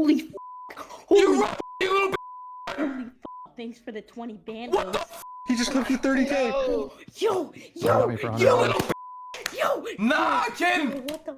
Holy f***. Holy f***. You little b****. Holy f***. Thanks for the 20 bandos. He just clipped you 30K. Yo, Got me for You 100. little b****. yo. Nah, Ken. What the f***?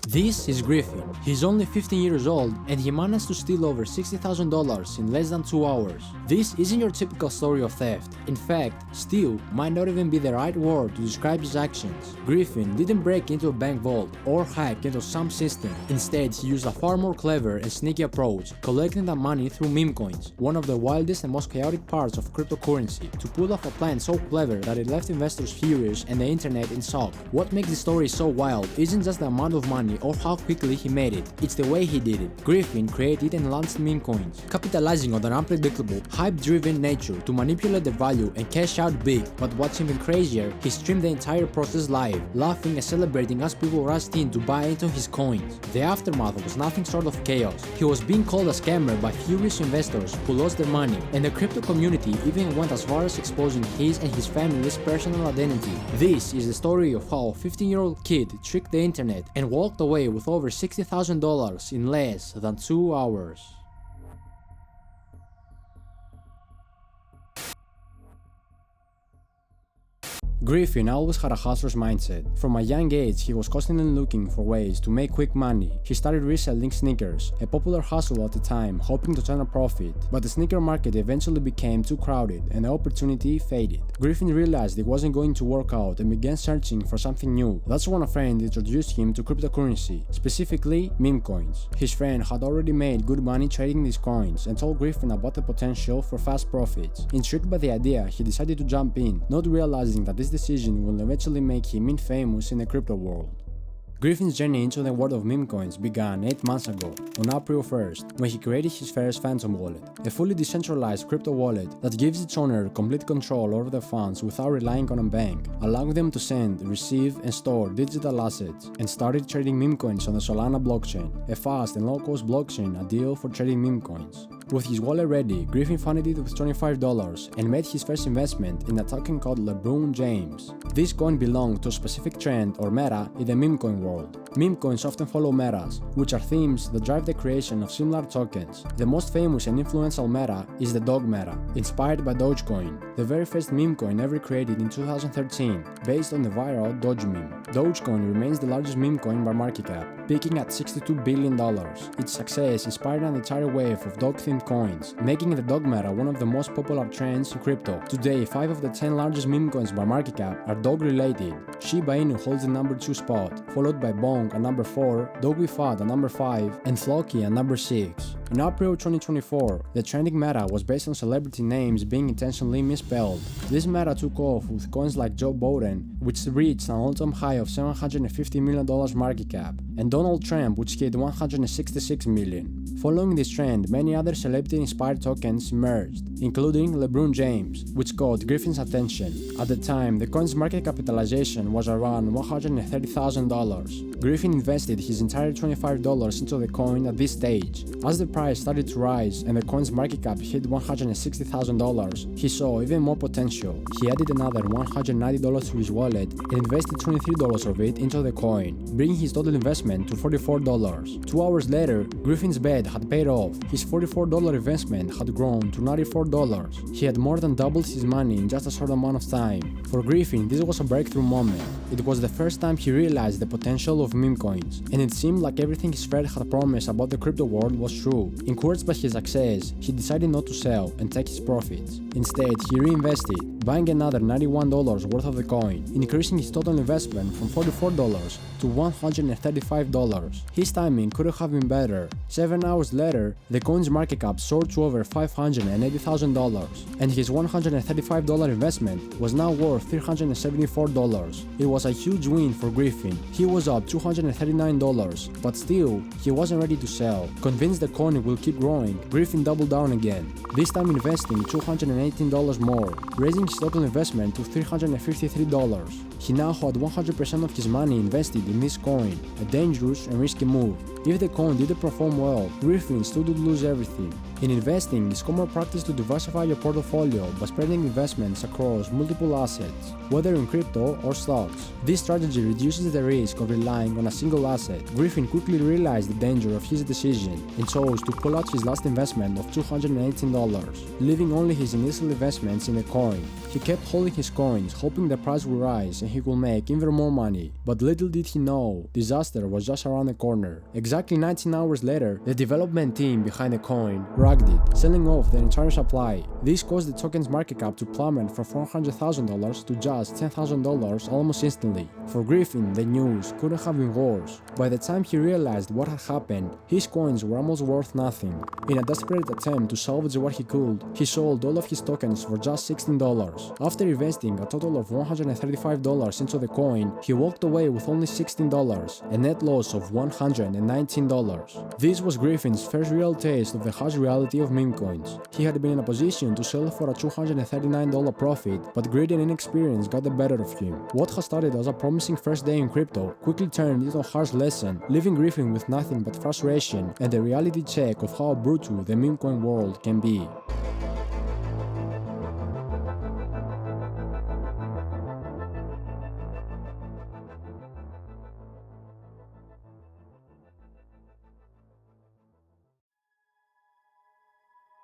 This is Griffin. He's only 15 years old and he managed to steal over $60,000 in less than 2 hours. This isn't your typical story of theft. In fact, steal might not even be the right word to describe his actions. Griffin didn't break into a bank vault or hack into some system. Instead, he used a far more clever and sneaky approach, collecting the money through meme coins, one of the wildest and most chaotic parts of cryptocurrency, to pull off a plan so clever that it left investors furious and the internet in shock. What makes this story so wild isn't just the amount of money or how quickly he made it, it's the way he did it. Griffin created and launched meme coins, capitalizing on their unpredictable, hype-driven nature to manipulate the value and cash out big. But what's even crazier, he streamed the entire process live, laughing and celebrating as people rushed in to buy into his coins. The aftermath was nothing short of chaos. He was being called a scammer by furious investors who lost their money, and the crypto community even went as far as exposing his and his family's personal identity. This is the story of how a 15-year-old kid tricked the internet and walked away with over $60,000 in less than 2 hours. Griffin always had a hustler's mindset. From a young age, he was constantly looking for ways to make quick money. He started reselling sneakers, a popular hustle at the time, hoping to turn a profit. But the sneaker market eventually became too crowded and the opportunity faded. Griffin realized it wasn't going to work out and began searching for something new. That's when a friend introduced him to cryptocurrency, specifically meme coins. His friend had already made good money trading these coins and told Griffin about the potential for fast profits. Intrigued by the idea, he decided to jump in, not realizing that this decision will eventually make him infamous in the crypto world. Griffin's journey into the world of meme coins began 8 months ago, on April 1st, when he created his first Phantom wallet, a fully decentralized crypto wallet that gives its owner complete control over the funds without relying on a bank, allowing them to send, receive, and store digital assets, and started trading meme coins on the Solana blockchain, a fast and low-cost blockchain ideal for trading meme coins. With his wallet ready, Griffin funded it with $25 and made his first investment in a token called LeBron James. This coin belonged to a specific trend or meta in the meme coin world. Meme coins often follow metas, which are themes that drive the creation of similar tokens. The most famous and influential meta is the Dog meta, inspired by Dogecoin, the very first meme coin ever created in 2013, based on the viral Doge meme. Dogecoin remains the largest meme coin by market cap, peaking at $62 billion. Its success inspired an entire wave of dog-themed coins, making the Dog meta one of the most popular trends in crypto. Today, 5 of the 10 largest meme coins by market cap are dog-related. Shiba Inu holds the number 2 spot, followed by Bonk at number 4, Dogifad at number 5, and Floki at number 6. In April 2024, the trending meta was based on celebrity names being intentionally misspelled. This meta took off with coins like Joe Biden, which reached an all-time high of $750 million market cap, and Donald Trump, which hit $166 million. Following this trend, many other celebrity-inspired tokens emerged, including LeBron James, which caught Griffin's attention. At the time, the coin's market capitalization was around $130,000. Griffin invested his entire $25 into the coin at this stage. As the price started to rise and the coin's market cap hit $160,000, he saw even more potential. He added another $190 to his wallet and invested $23 of it into the coin, bringing his total investment to $44. 2 hours later, Griffin's bet had paid off. His $44 investment had grown to $94. He had more than doubled his money in just a short amount of time. For Griffin, this was a breakthrough moment. It was the first time he realized the potential of meme coins, and it seemed like everything his friend had promised about the crypto world was true. Encouraged by his success, he decided not to sell and take his profits. Instead, he reinvested, buying another $91 worth of the coin, increasing his total investment from $44 to $135. His timing couldn't have been better. 7 hours later, the coin's market cap soared to over $580,000, and his $135 investment was now worth $374. It was a huge win for Griffin. He was up $239, but still, he wasn't ready to sell. Convinced the coin will keep growing, Griffin doubled down again, this time investing $218 more, raising his total investment to $353. He now had 100% of his money invested in this coin, a dangerous and risky move. If the coin didn't perform well, Griffin still would lose everything. In investing, it's common practice to diversify your portfolio by spreading investments across multiple assets, whether in crypto or stocks. This strategy reduces the risk of relying on a single asset. Griffin quickly realized the danger of his decision and chose to pull out his last investment of $218, leaving only his initial investments in a coin. He kept holding his coins, hoping the price would rise and he could make even more money. But little did he know, disaster was just around the corner. Exactly 19 hours later, the development team behind the coin rugged it, selling off the entire supply. This caused the token's market cap to plummet from $400,000 to just $10,000 almost instantly. For Griffin, the news couldn't have been worse. By the time he realized what had happened, his coins were almost worth nothing. In a desperate attempt to salvage what he could, he sold all of his tokens for just $16. After investing a total of $135 into the coin, he walked away with only $16, a net loss of $119. This was Griffin's first real taste of the harsh reality of meme coins. He had been in a position to sell for a $239 profit, but greed and inexperience got the better of him. What had started as a promising first day in crypto quickly turned into a harsh lesson, leaving Griffin with nothing but frustration and a reality check of how brutal the meme coin world can be.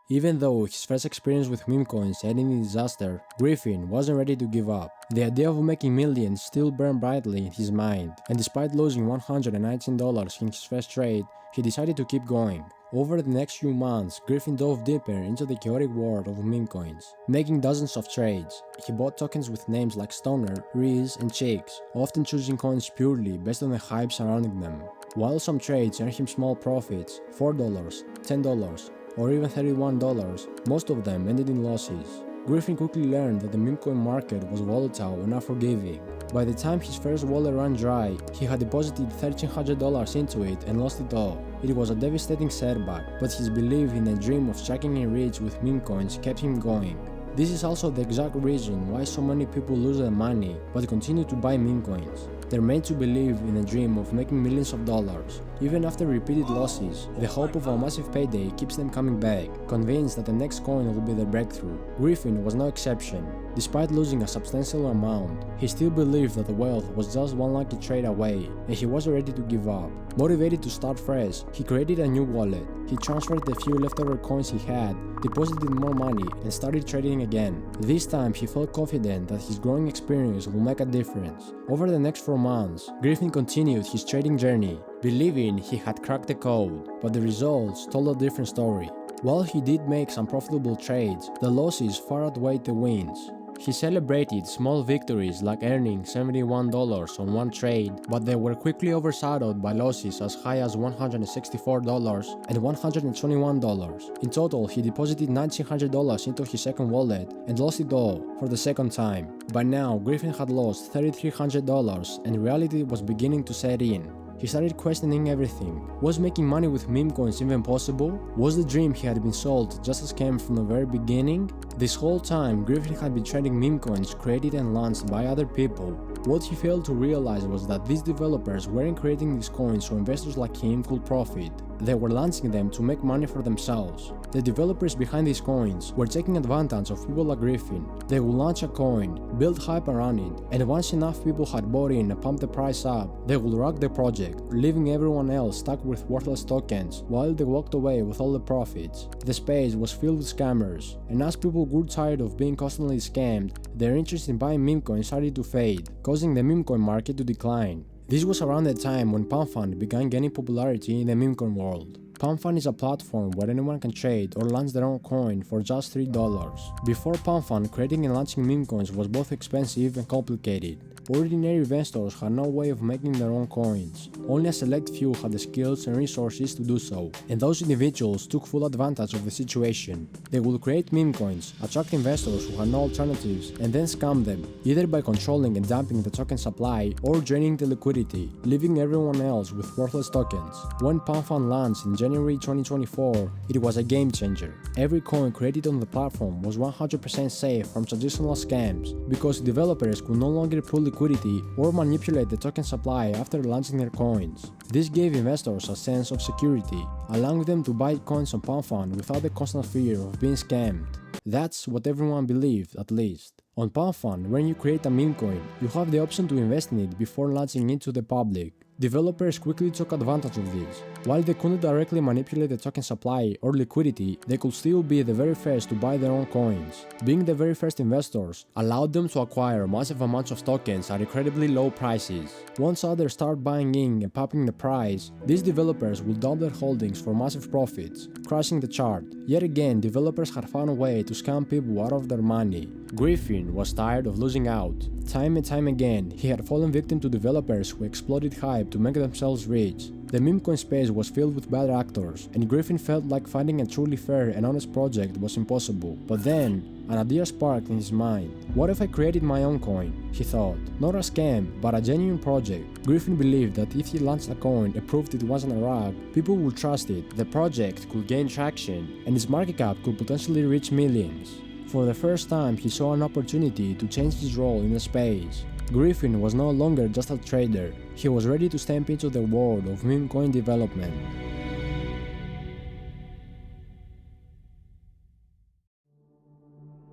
Even though his first experience with meme coins ended in disaster, Griffin wasn't ready to give up. The idea of making millions still burned brightly in his mind, and despite losing $119 in his first trade, he decided to keep going. Over the next few months, Griffin dove deeper into the chaotic world of meme coins, making dozens of trades. He bought tokens with names like Stoner, Riz, and Cheeks, often choosing coins purely based on the hype surrounding them. While some trades earned him small profits, $4, $10, or even $31, most of them ended in losses. Griffin quickly learned that the meme coin market was volatile and unforgiving. By the time his first wallet ran dry, he had deposited $1,300 into it and lost it all. It was a devastating setback, but his belief in a dream of striking it rich with meme coins kept him going. This is also the exact reason why so many people lose their money but continue to buy meme coins. They're made to believe in a dream of making millions of dollars. Even after repeated losses, the hope of a massive payday keeps them coming back, convinced that the next coin will be their breakthrough. Griffin was no exception. Despite losing a substantial amount, he still believed that the wealth was just one lucky trade away, and he wasn't ready to give up. Motivated to start fresh, he created a new wallet. He transferred the few leftover coins he had, deposited more money, and started trading again. This time, he felt confident that his growing experience will make a difference. Over the next 4 months, Griffin continued his trading journey, believing he had cracked the code, but the results told a different story. While he did make some profitable trades, the losses far outweighed the wins. He celebrated small victories like earning $71 on one trade, but they were quickly overshadowed by losses as high as $164 and $121. In total, he deposited $1,900 into his second wallet and lost it all for the second time. By now, Griffin had lost $3,300 and reality was beginning to set in. He started questioning everything. Was making money with meme coins even possible? Was the dream he had been sold just a scam from the very beginning? This whole time, Griffin had been trading meme coins created and launched by other people. What he failed to realize was that these developers weren't creating these coins so investors like him could profit. They were launching them to make money for themselves. The developers behind these coins were taking advantage of people like Griffin. They would launch a coin, build hype around it, and once enough people had bought in and pumped the price up, they would rock the project, leaving everyone else stuck with worthless tokens while they walked away with all the profits. The space was filled with scammers, and as people grew tired of being constantly scammed, their interest in buying meme coins started to fade, causing the meme coin market to decline. This was around the time when PalmFund began gaining popularity in the meme coin world. PalmFund is a platform where anyone can trade or launch their own coin for just $3. Before PalmFund, creating and launching meme coins was both expensive and complicated. Ordinary investors had no way of making their own coins. Only a select few had the skills and resources to do so, and those individuals took full advantage of the situation. They would create meme coins, attract investors who had no alternatives, and then scam them, either by controlling and dumping the token supply or draining the liquidity, leaving everyone else with worthless tokens. When PalmFund launched in January 2024, it was a game changer. Every coin created on the platform was 100% safe from traditional scams, because developers could no longer pull liquidity liquidity or manipulate the token supply after launching their coins. This gave investors a sense of security, allowing them to buy coins on PalmFund without the constant fear of being scammed. That's what everyone believed, at least. On PalmFund, when you create a meme coin, you have the option to invest in it before launching it to the public. Developers quickly took advantage of this. While they couldn't directly manipulate the token supply or liquidity, they could still be the very first to buy their own coins. Being the very first investors allowed them to acquire massive amounts of tokens at incredibly low prices. Once others start buying in and popping the price, these developers will dump their holdings for massive profits, crashing the chart. Yet again, developers had found a way to scam people out of their money. Griffin was tired of losing out. Time and time again, he had fallen victim to developers who exploited hype to make themselves rich. The meme coin space was filled with bad actors, and Griffin felt like finding a truly fair and honest project was impossible. But then, an idea sparked in his mind. What if I created my own coin? He thought. Not a scam, but a genuine project. Griffin believed that if he launched a coin and proved it wasn't a rug, people would trust it, the project could gain traction, and its market cap could potentially reach millions. For the first time, he saw an opportunity to change his role in the space. Griffin was no longer just a trader, he was ready to step into the world of meme coin development.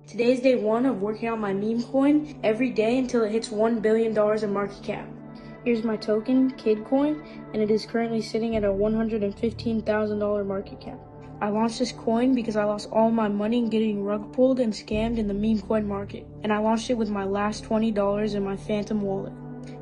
Today's day 1 of working on my meme coin every day until it hits $1 billion in market cap. Here's my token, KidCoin, and it is currently sitting at a $115,000 market cap. I launched this coin because I lost all my money getting rug pulled and scammed in the meme coin market, and I launched it with my last $20 in my Phantom wallet.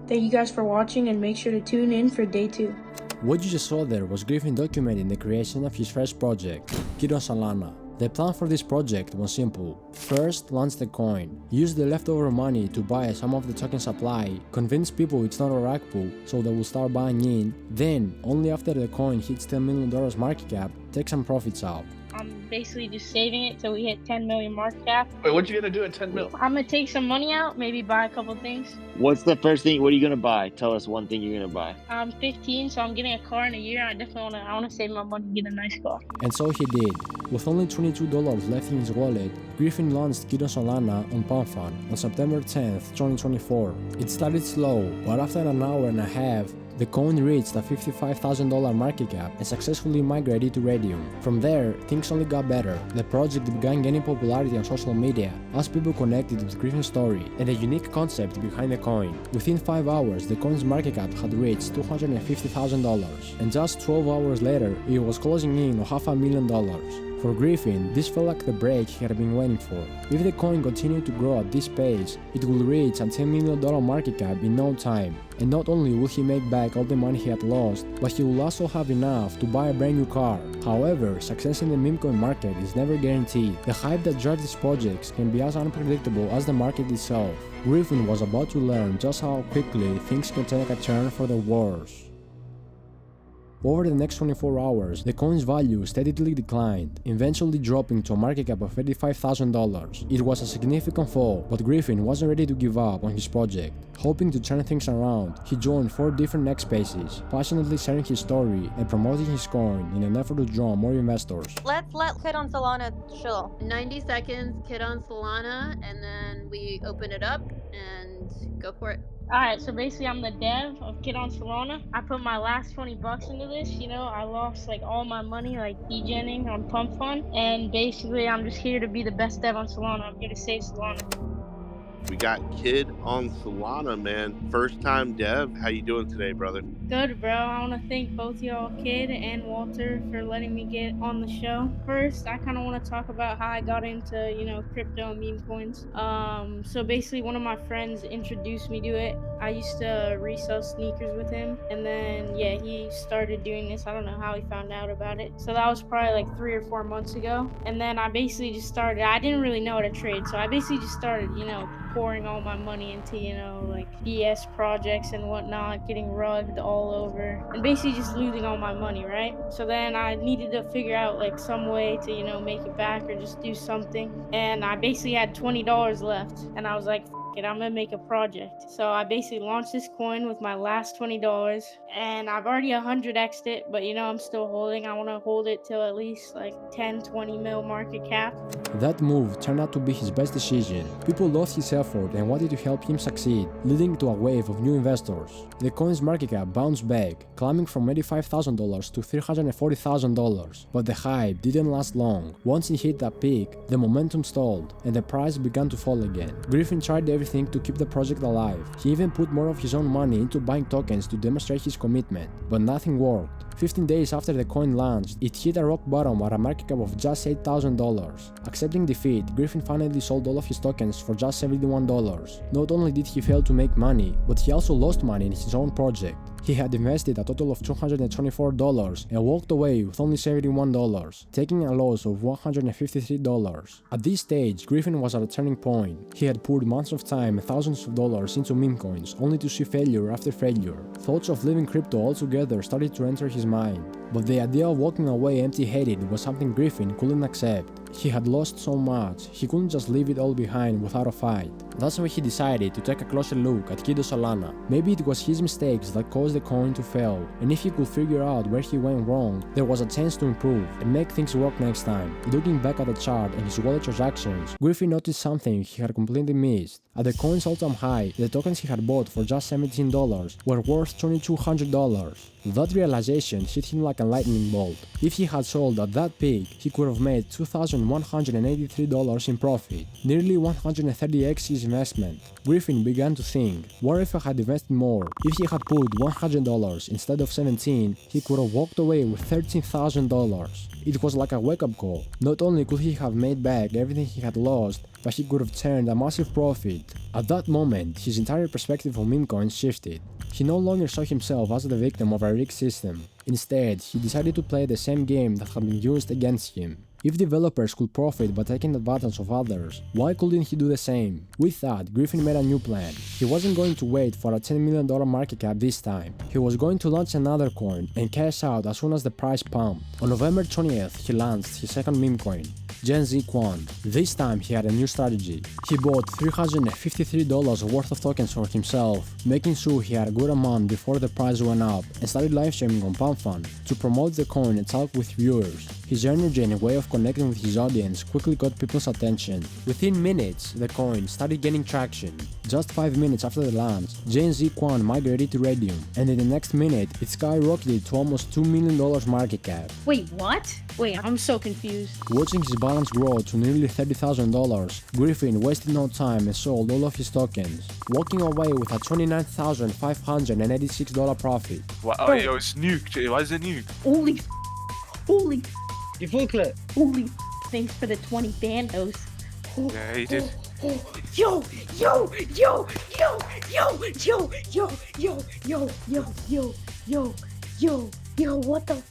Thank you guys for watching, and make sure to tune in for day 2. What you just saw there was Griffin documenting the creation of his first project, Kid on Solana. The plan for this project was simple. First, launch the coin, use the leftover money to buy some of the token supply, convince people it's not a rug pull so they will start buying in, then, only after the coin hits $10 million market cap, take some profits out. I'm basically just saving it till we hit 10 million market cap. Wait, what you gonna do at 10 mil? I'm gonna take some money out, maybe buy a couple things. What's the first thing? What are you gonna buy? Tell us one thing you're gonna buy. I'm 15, so I'm getting a car in a year. I definitely wanna save my money and get a nice car. And so he did. With only $22 left in his wallet, Griffin launched Kid on Solana on PalmFund on September 10th, 2024. It started slow, but after an hour and a half, the coin reached a $55,000 market cap and successfully migrated to Raydium. From there, things only got better. The project began gaining popularity on social media as people connected with Griffin's story and the unique concept behind the coin. Within 5 hours, the coin's market cap had reached $250,000, and just 12 hours later, it was closing in on $500,000. For Griffin, this felt like the break he had been waiting for. If the coin continued to grow at this pace, it would reach a $10 million market cap in no time. And not only will he make back all the money he had lost, but he will also have enough to buy a brand new car. However, success in the meme coin market is never guaranteed. The hype that drives these projects can be as unpredictable as the market itself. Griffin was about to learn just how quickly things can take a turn for the worse. Over the next 24 hours, the coin's value steadily declined, eventually dropping to a market cap of $85,000. It was a significant fall, but Griffin wasn't ready to give up on his project. Hoping to turn things around, he joined 4 different X spaces, passionately sharing his story and promoting his coin in an effort to draw more investors. Let's let Kid on Solana chill. 90 seconds, Kid on Solana, and then we open it up and go for it. Alright, so basically I'm the dev of Kid on Solana. I put my last 20 bucks into this, I lost like all my money like degenning on Pump Fund, and basically I'm just here to be the best dev on Solana. I'm here to save Solana. We got Kid on Solana, man. First time dev. How you doing today, brother? Good, bro. I want to thank both y'all, Kid and Walter, for letting me get on the show. First, I kind of want to talk about how I got into, crypto and meme coins. So basically, one of my friends introduced me to it. I used to resell sneakers with him, and then, he started doing this. I don't know how he found out about it. So that was probably like 3 or 4 months ago. And then I basically just started. I didn't really know how to trade, so I basically just started, pouring all my money into, BS projects and whatnot, getting rugged all over, and basically just losing all my money, right? So then I needed to figure out like some way to, make it back or just do something. And I basically had $20 left, and I was like, it, I'm gonna make a project. So I basically launched this coin with my last $20, and I've already 100x'd it, but you know, I'm still holding. I want to hold it till at least like 10-20 mil market cap. That move turned out to be his best decision. People loved his effort and wanted to help him succeed, leading to a wave of new investors. The coin's market cap bounced back, climbing from $85,000 to $340,000, but the hype didn't last long. Once it hit that peak, the momentum stalled, and the price began to fall again. Griffin tried everything to keep the project alive. He even put more of his own money into buying tokens to demonstrate his commitment, but nothing worked. 15 days after the coin launched, it hit a rock bottom at a market cap of just $8,000. Accepting defeat, Griffin finally sold all of his tokens for just $71. Not only did he fail to make money, but he also lost money in his own project. He had invested a total of $224 and walked away with only $71, taking a loss of $153. At this stage, Griffin was at a turning point. He had poured months of time and thousands of dollars into meme coins, only to see failure after failure. Thoughts of leaving crypto altogether started to enter his mind, but the idea of walking away empty-headed was something Griffin couldn't accept. He had lost so much, he couldn't just leave it all behind without a fight. That's why he decided to take a closer look at Kido Solana. Maybe it was his mistakes that caused the coin to fail, and if he could figure out where he went wrong, there was a chance to improve and make things work next time. Looking back at the chart and his wallet transactions, Griffin noticed something he had completely missed. At the coin's all-time high, the tokens he had bought for just $17 were worth $2,200. That realization hit him like a lightning bolt. If he had sold at that peak, he could have made $2,183 in profit, nearly 130x his investment. Griffin began to think, what if I had invested more? If he had put $100 instead of $17, he could have walked away with $13,000. It was like a wake-up call. Not only could he have made back everything he had lost, but he could have turned a massive profit. At that moment, his entire perspective on meme coins shifted. He no longer saw himself as the victim of a rigged system. Instead, he decided to play the same game that had been used against him. If developers could profit by taking advantage of others, why couldn't he do the same? With that, Griffin made a new plan. He wasn't going to wait for a $10 million market cap this time. He was going to launch another coin and cash out as soon as the price pumped. On November 20th, he launched his second meme coin, Gen Z Quant. This time he had a new strategy. He bought $353 worth of tokens for himself, making sure he had a good amount before the price went up, and started live streaming on PumpFun to promote the coin and talk with viewers. His energy and way of connecting with his audience quickly got people's attention. Within minutes, the coin started gaining traction. Just 5 minutes after the launch, Gen Z Quant migrated to Radium, and in the next minute, it skyrocketed to almost $2 million market cap. Wait, what? Wait, I'm so confused. Watching his balance grow to nearly $30,000, Griffin wasted no time and sold all of his tokens, walking away with a $29,586 profit. Wow, oh, yo, it's nuked. Why is it nuked? Holy, You full clip. holy, thanks for the 20 bandos. Yeah, he did. Yo, yo, yo, yo, yo, yo, yo, yo, yo, yo, yo, yo, yo, yo, what the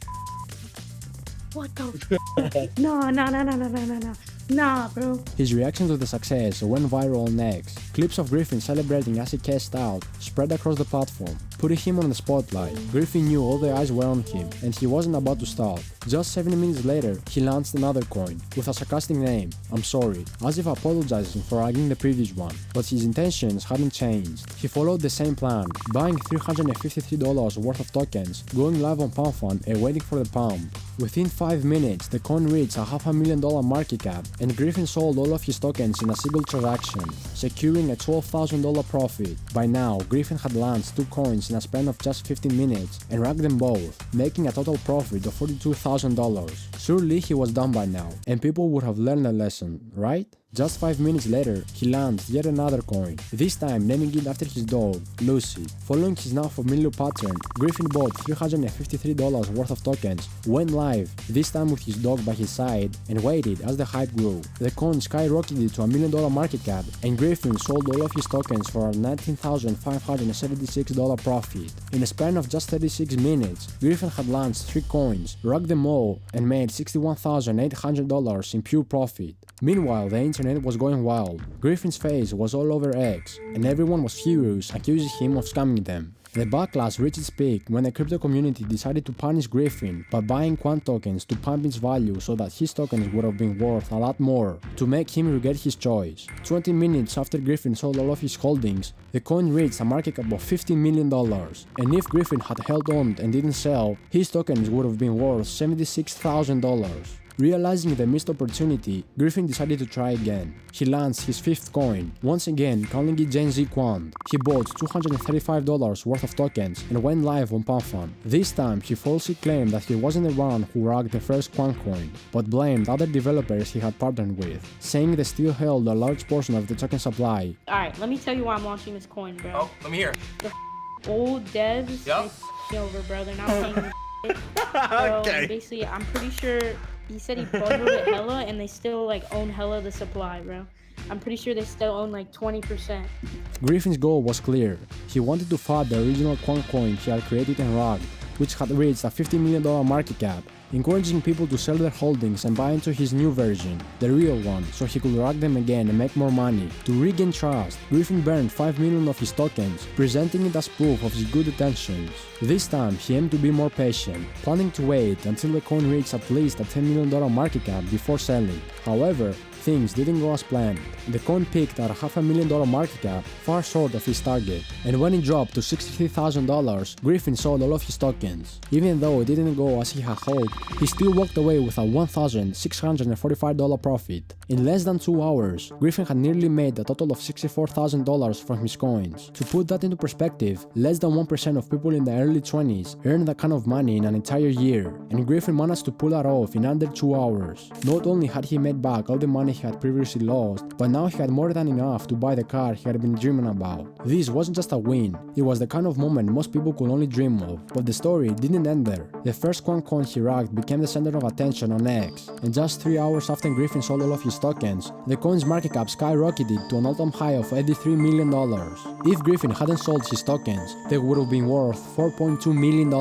Nah, bro. His reaction to the success went viral on X. Clips of Griffin celebrating as he cashed out spread across the platform, putting him on the spotlight. Griffin knew all the eyes were on him, and he wasn't about to stop. Just 7 minutes later, he launched another coin, with a sarcastic name, I'm sorry, as if apologizing for arguing the previous one. But his intentions hadn't changed. He followed the same plan, buying $353 worth of tokens, going live on PumpFun and waiting for the pump. Within 5 minutes, the coin reached a $500,000 market cap, and Griffin sold all of his tokens in a single transaction, securing a $12,000 profit. By now, Griffin had launched 2 coins in a span of just 15 minutes and racked them both, making a total profit of $42,000. Surely he was done by now, and people would have learned a lesson, right? Just 5 minutes later, he launched yet another coin, this time naming it after his dog, Lucy. Following his now familiar pattern, Griffin bought $353 worth of tokens, went live, this time with his dog by his side, and waited as the hype grew. The coin skyrocketed to $1 million market cap, and Griffin sold all of his tokens for a $19,576 profit. In a span of just 36 minutes, Griffin had launched 3 coins, racked them all, and made $61,800 in pure profit. Meanwhile, the internet was going wild. Griffin's face was all over X, and everyone was furious, accusing him of scamming them. The backlash reached its peak when the crypto community decided to punish Griffin by buying Quant tokens to pump its value so that his tokens would have been worth a lot more, to make him regret his choice. 20 minutes after Griffin sold all of his holdings, the coin reached a market cap of $15 million, and if Griffin had held on and didn't sell, his tokens would have been worth $76,000. Realizing the missed opportunity, Griffin decided to try again. He launched his fifth coin, once again calling it Gen Z Quant. He bought $235 worth of tokens and went live on PanFun. This time, he falsely claimed that he wasn't the one who racked the first Quant coin, but blamed other developers he had partnered with, saying they still held a large portion of the token supply. Alright, let me tell you why I'm launching this coin, bro. Oh, let me hear. The old devs, Yup. they over, bro. They're not paying me shit. Bro, Okay. basically, I'm pretty sure he said he bundled it hella, and they still like own hella the supply, bro. I'm pretty sure they still own like 20%. Griffin's goal was clear. He wanted to fight the original Quant coin he had created and racked, which had reached a $50 million market cap, encouraging people to sell their holdings and buy into his new version, the real one, so he could rack them again and make more money. To regain trust, Griffin burned 5 million of his tokens, presenting it as proof of his good intentions. This time, he aimed to be more patient, planning to wait until the coin reached at least a $10 million market cap before selling. However, things didn't go as planned. The coin peaked at a $500,000 market cap, far short of his target, and when it dropped to $63,000, Griffin sold all of his tokens. Even though it didn't go as he had hoped, he still walked away with a $1,645 profit. In less than 2 hours, Griffin had nearly made a total of $64,000 from his coins. To put that into perspective, less than 1% of people in the early 20s earned that kind of money in an entire year, and Griffin managed to pull that off in under 2 hours. Not only had he made back all the money he had previously lost, but now he had more than enough to buy the car he had been dreaming about. This wasn't just a win, it was the kind of moment most people could only dream of. But the story didn't end there. The first Quant coin he racked became the center of attention on X, and just 3 hours after Griffin sold all of his tokens, the coin's market cap skyrocketed to an all-time high of $83 million. If Griffin hadn't sold his tokens, they would have been worth $4.2 million.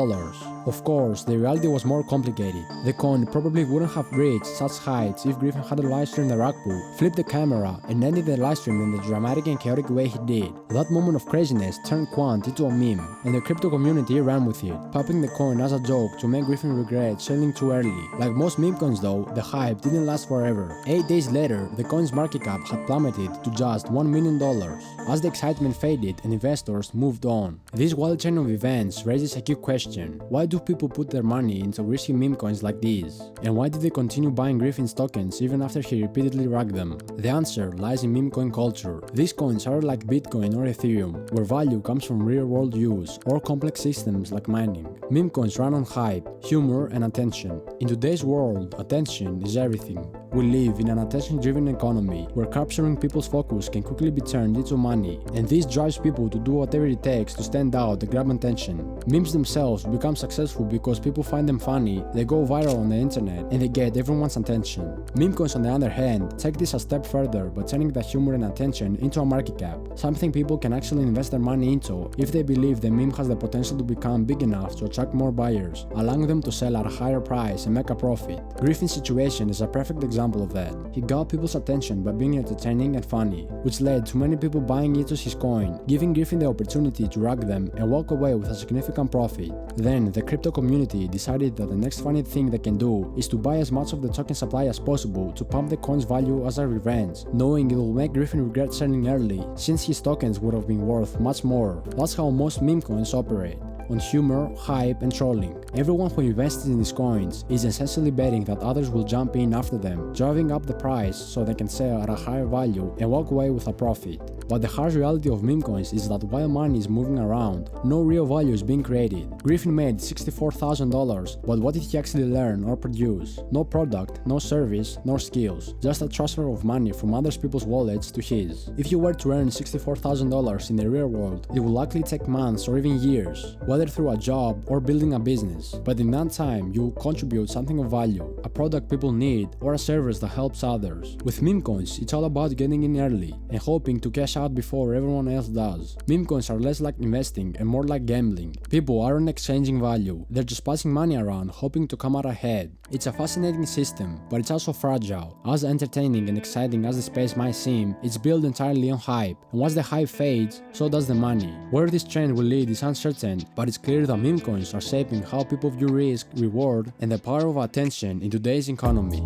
Of course, the reality was more complicated. The coin probably wouldn't have reached such heights if Griffin had livestreamed the rug pull, flipped the camera, and ended the livestream in the dramatic and chaotic way he did. That moment of craziness turned Quant into a meme, and the crypto community ran with it, popping the coin as a joke to make Griffin regret selling too early. Like most meme coins though, the hype didn't last forever. 8 days later, the coin's market cap had plummeted to just $1 million, as the excitement faded and investors moved on. This wild chain of events raises a key question: why do people put their money into risky meme coins like these? And why did they continue buying Griffin's tokens even after he repeatedly racked them? The answer lies in meme coin culture. These coins are like Bitcoin or Ethereum, where value comes from real-world use or complex systems like mining. Meme coins run on hype, humor, and attention. In today's world, attention is everything. We live in an attention-driven economy where capturing people's focus can quickly be turned into money, and this drives people to do whatever it takes to stand out and grab attention. Memes themselves become successful because people find them funny, they go viral on the internet, and they get everyone's attention. Meme coins, on the other hand, take this a step further by turning the humor and attention into a market cap, something people can actually invest their money into if they believe the meme has the potential to become big enough to attract more buyers, allowing them to sell at a higher price and make a profit. Griffin's situation is a perfect example of that. He got people's attention by being entertaining and funny, which led to many people buying into his coin, giving Griffin the opportunity to rack them and walk away with a significant profit. Then, the crypto community decided that the next funny thing they can do is to buy as much of the token supply as possible to pump the coin's value as a revenge, knowing it will make Griffin regret selling early, since his tokens would have been worth much more. That's how most meme coins operate, on humor, hype, and trolling. Everyone who invests in these coins is essentially betting that others will jump in after them, driving up the price so they can sell at a higher value and walk away with a profit. But the harsh reality of meme coins is that while money is moving around, no real value is being created. Griffin made $64,000, but what did he actually learn or produce? No product, no service, no skills, just a transfer of money from other people's wallets to his. If you were to earn $64,000 in the real world, it will likely take months or even years, while whether through a job or building a business. But in that time, you contribute something of value, a product people need, or a service that helps others. With meme coins, it's all about getting in early and hoping to cash out before everyone else does. Meme coins are less like investing and more like gambling. People aren't exchanging value, they're just passing money around hoping to come out ahead. It's a fascinating system, but it's also fragile. As entertaining and exciting as the space might seem, it's built entirely on hype, and once the hype fades, so does the money. Where this trend will lead is uncertain, but it's clear that meme coins are shaping how people view risk, reward, and the power of attention in today's economy.